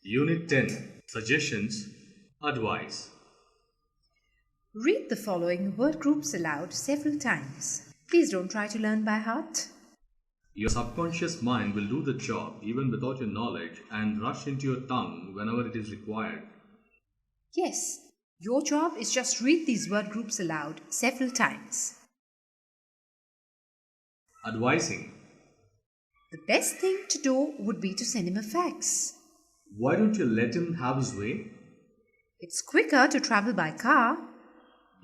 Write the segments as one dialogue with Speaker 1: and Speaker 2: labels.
Speaker 1: Unit 10 Suggestions, Advice.
Speaker 2: Read the following word groups aloud several times. Please don't try to learn by heart.
Speaker 1: Your subconscious mind will do the job even without your knowledge and rush into your tongue whenever it is required.
Speaker 2: Yes, your job is just read these word groups aloud several times.
Speaker 1: Advising.
Speaker 2: The best thing to do would be to send him a fax.
Speaker 1: Why don't you let him have his way?
Speaker 2: It's quicker to travel by car.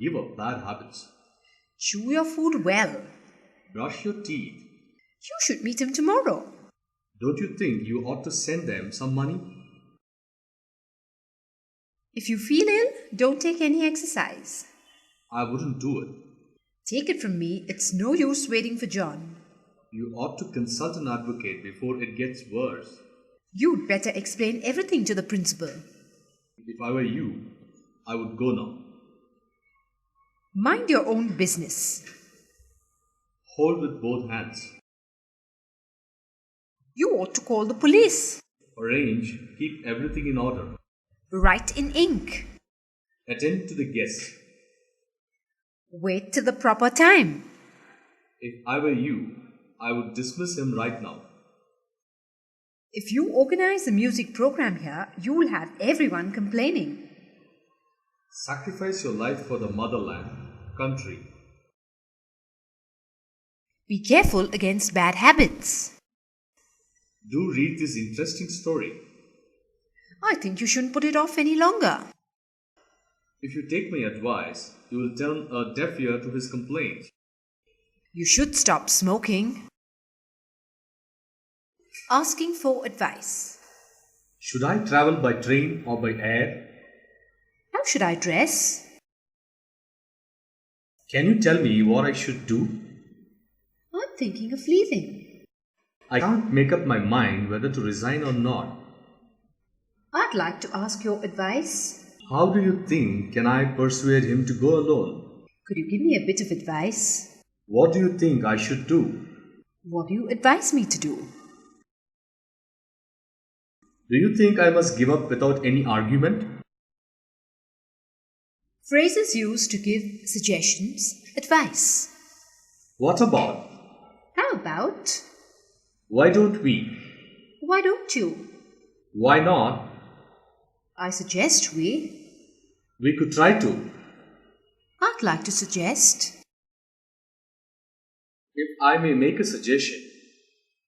Speaker 1: Give up bad habits.
Speaker 2: Chew your food well.
Speaker 1: Brush your teeth.
Speaker 2: You should meet him tomorrow.
Speaker 1: Don't you think you ought to send them some money?
Speaker 2: If you feel ill, don't take any exercise.
Speaker 1: I wouldn't do it.
Speaker 2: Take it from me, it's no use waiting for John.
Speaker 1: You ought to consult an advocate before it gets worse.
Speaker 2: You'd better explain everything to the principal.
Speaker 1: If I were you, I would go now.
Speaker 2: Mind your own business.
Speaker 1: Hold with both hands.
Speaker 2: You ought to call the police.
Speaker 1: Arrange, keep everything in order.
Speaker 2: Write in ink.
Speaker 1: Attend to the guests.
Speaker 2: Wait till the proper time.
Speaker 1: If I were you, I would dismiss him right now.
Speaker 2: If you organize a music program here, you will have everyone complaining.
Speaker 1: Sacrifice your life for the motherland, country.
Speaker 2: Be careful against bad habits.
Speaker 1: Do read this interesting story.
Speaker 2: I think you shouldn't put it off any longer.
Speaker 1: If you take my advice, you will turn a deaf ear to his complaints.
Speaker 2: You should stop smoking. Asking for advice.
Speaker 1: Should I travel by train or by air?
Speaker 2: How should I dress?
Speaker 1: Can you tell me what I should do?
Speaker 2: I'm thinking of leaving.
Speaker 1: I can't make up my mind whether to resign or not.
Speaker 2: I'd like to ask your advice.
Speaker 1: How do you think can I persuade him to go alone?
Speaker 2: Could you give me a bit of advice?
Speaker 1: What do you think I should do?
Speaker 2: What do you advise me to do?
Speaker 1: Do you think I must give up without any argument?
Speaker 2: Phrases used to give suggestions, advice.
Speaker 1: What about?
Speaker 2: How about?
Speaker 1: Why don't we?
Speaker 2: Why don't you?
Speaker 1: Why not?
Speaker 2: I suggest we.
Speaker 1: We could try to.
Speaker 2: I'd like to suggest.
Speaker 1: If I may make a suggestion.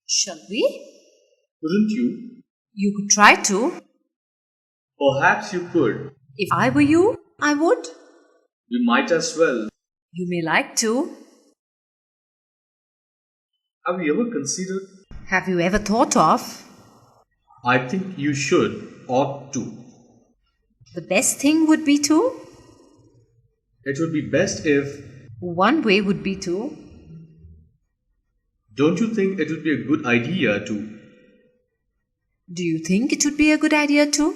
Speaker 2: Shall we?
Speaker 1: Couldn't you?
Speaker 2: You could try to.
Speaker 1: Perhaps you could.
Speaker 2: If I were you, I would.
Speaker 1: We might as well.
Speaker 2: You may like to.
Speaker 1: Have you ever considered?
Speaker 2: Have you ever thought of?
Speaker 1: I think you should, ought to.
Speaker 2: The best thing would be to.
Speaker 1: It would be best if.
Speaker 2: One way would be to.
Speaker 1: Don't you think it would be a good idea to?
Speaker 2: Do you think it would be a good idea to?